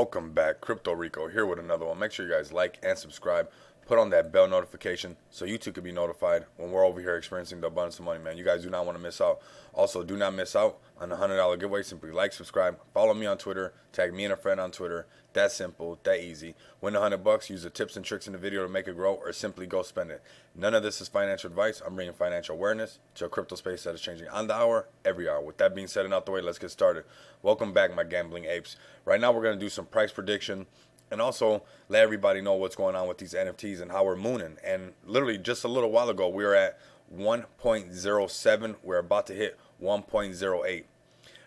Welcome back. Crypto Rico here with another one. Make sure you guys like and subscribe. Put on that bell notification so you too can be notified when we're over here experiencing the abundance of money, man. You guys do not want to miss out. Also, do not miss out on the $100 giveaway. Simply like, subscribe, follow me on Twitter, tag me and a friend on Twitter. That simple, that easy. Win the $100, use the tips and tricks in the video to make it grow, or simply go spend it. None of this is financial advice. I'm bringing financial awareness to a crypto space that is changing on the hour, every hour. With that being said and out the way, let's get started. Welcome back, my gambling apes. Right now, we're going to do some price prediction and also let everybody know what's going on with these NFTs and how we're mooning. And literally just a little while ago, we were at 1.07. We're about to hit 1.08.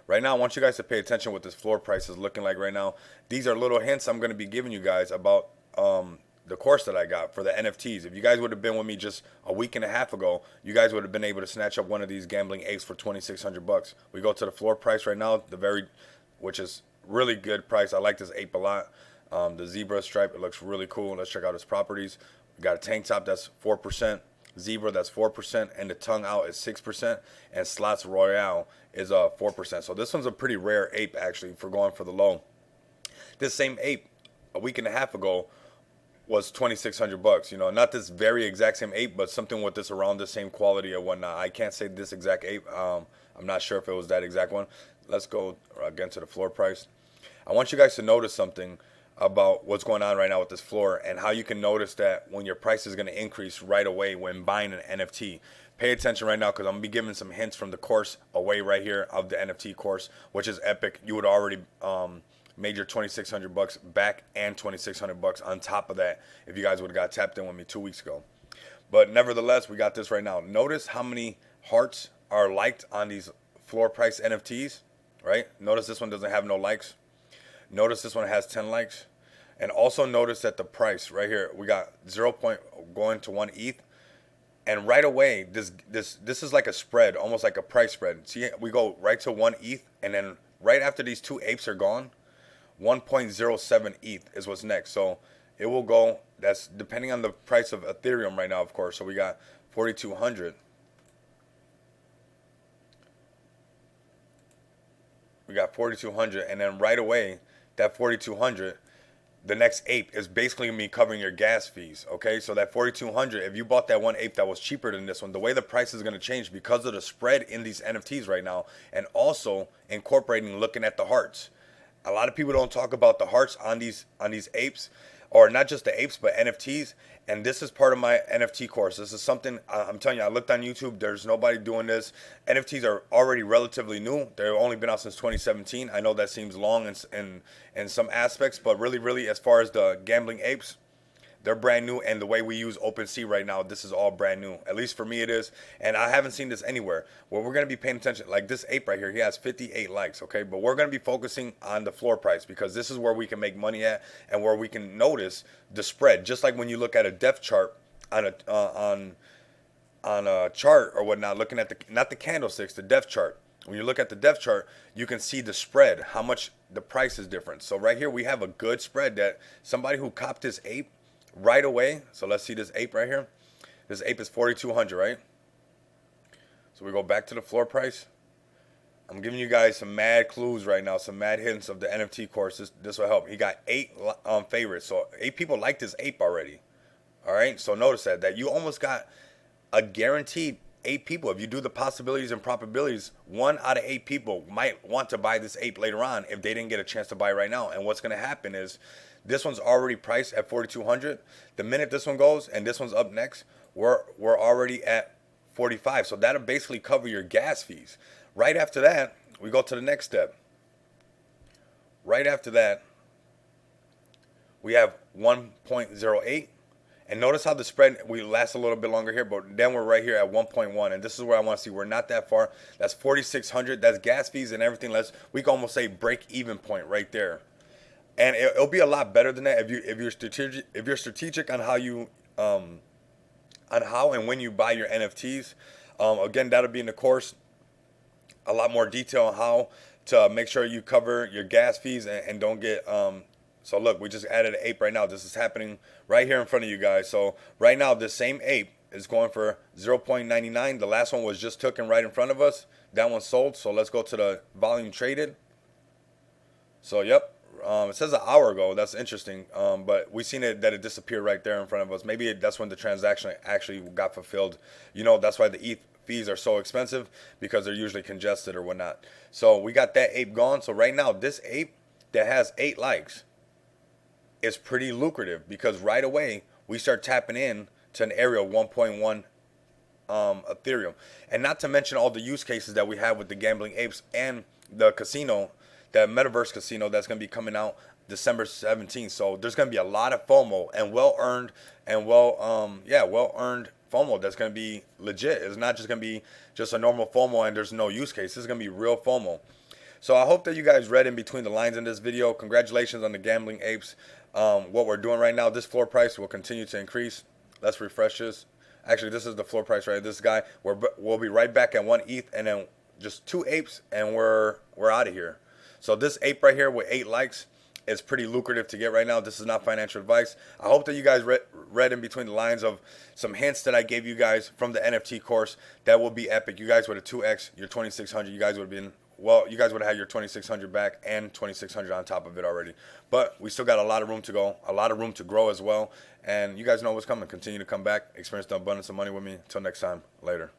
Right now, I want you guys to pay attention what this floor price is looking like right now. These are little hints I'm going to be giving you guys about the course that I got for the NFTs. If you guys would have been with me just a week and a half ago, you guys would have been able to snatch up one of these gambling apes for $2,600. We go to the floor price right now, which is really good price. I like this ape a lot. The zebra stripe, it looks really cool. Let's check out its properties. We got a tank top that's 4%, zebra that's 4%, and the tongue out is 6%, and slots royale is 4%. So this one's a pretty rare ape actually for going for the low. This same ape a week and a half ago was $2,600. You know, not this very exact same ape, but something with this around the same quality or whatnot. I can't say this exact ape. I'm not sure if it was that exact one. Let's go again to the floor price. I want you guys to notice something about what's going on right now with this floor and how you can notice that when your price is going to increase right away when buying an NFT. Pay attention right now because I'm going to be giving some hints from the course away right here of the NFT course, which is epic. You would already made your $2,600 back and $2,600 on top of that if you guys would have got tapped in with me 2 weeks ago. But nevertheless, we got this right now. Notice how many hearts are liked on these floor price NFTs, right? Notice this one doesn't have no likes. Notice this one has 10 likes. And also notice that the price right here, we got 0. Going to 1 ETH. And right away, this is like a spread, almost like a price spread. See, we go right to 1 ETH. And then right after these two apes are gone, 1.07 ETH is what's next. So it will go, that's depending on the price of Ethereum right now, of course. So we got 4,200. We got 4,200. And then right away, that 4,200, the next ape is basically me covering your gas fees. Okay, so that 4,200, if you bought that one ape that was cheaper than this one, the way the price is going to change because of the spread in these NFTs right now, and also incorporating looking at the hearts. A lot of people don't talk about the hearts on these apes, or not just the apes, but NFTs. And this is part of my NFT course. This is something I'm telling you, I looked on YouTube. There's nobody doing this. NFTs are already relatively new. They've only been out since 2017. I know that seems long in some aspects, but really, as far as the gambling apes, they're brand new. And the way we use OpenSea right now, this is all brand new. At least for me it is. And I haven't seen this anywhere. Well, we're going to be paying attention. Like this ape right here, he has 58 likes, okay? But we're going to be focusing on the floor price because this is where we can make money at and where we can notice the spread. Just like when you look at a depth chart on a chart or whatnot, looking at not the candlesticks, the depth chart. When you look at the depth chart, you can see the spread, how much the price is different. So right here, we have a good spread that somebody who copped this ape right away. So let's see this ape right here. This ape is 4,200, right? So we go back to the floor price. I'm giving you guys some mad clues right now, some mad hints of the NFT course. This will help. He got 8 favorites. So 8 people like this ape already. All right. So notice that you almost got a guaranteed 8 people. If you do the possibilities and probabilities, 1 out of 8 people might want to buy this ape later on if they didn't get a chance to buy right now. And what's going to happen is this one's already priced at 4,200. The minute this one goes and this one's up next, we're already at 45. So that'll basically cover your gas fees. Right after that, we go to the next step. Right after that, we have 1.08. And notice how the spread, we last a little bit longer here, but then we're right here at 1.1. And this is where I want to see. We're not that far. That's 4,600. That's gas fees and everything. We can almost say break even point right there. And it'll be a lot better than that if you're strategic on how and when you buy your NFTs. Again, that'll be in the course. A lot more detail on how to make sure you cover your gas fees and don't get. So look, we just added an ape right now. This is happening right here in front of you guys. So right now, this same ape is going for 0.99. The last one was just taken right in front of us. That one sold. So let's go to the volume traded. So yep. It says an hour ago. That's interesting. But we seen it that it disappeared right there in front of us. Maybe that's when the transaction actually got fulfilled. You know, that's why the ETH fees are so expensive, because they're usually congested or whatnot. So we got that ape gone. So right now, this ape that has 8 likes is pretty lucrative, because right away we start tapping in to an area of 1.1 Ethereum. And not to mention all the use cases that we have with the Gambling Apes and the casino, the metaverse casino that's going to be coming out December 17th. So there's going to be a lot of FOMO, and well earned, and well earned FOMO that's going to be legit. It's not just going to be just a normal FOMO and there's no use case. This is going to be real FOMO. So I hope that you guys read in between the lines in this video. Congratulations on the Gambling Apes. What we're doing right now, this floor price will continue to increase. Let's refresh this. Actually, this is the floor price right here. This guy, we'll be right back at 1 ETH, and then just 2 apes, and we're out of here. So this ape right here with 8 likes is pretty lucrative to get right now. This is not financial advice. I hope that you guys read in between the lines of some hints that I gave you guys from the NFT course. That will be epic. You guys would have 2x your 2600. You guys would have been, well, you guys would have had your 2600 back and 2600 on top of it already. But we still got a lot of room to go, a lot of room to grow as well. And you guys know what's coming. Continue to come back, experience the abundance of money with me. Until next time, later.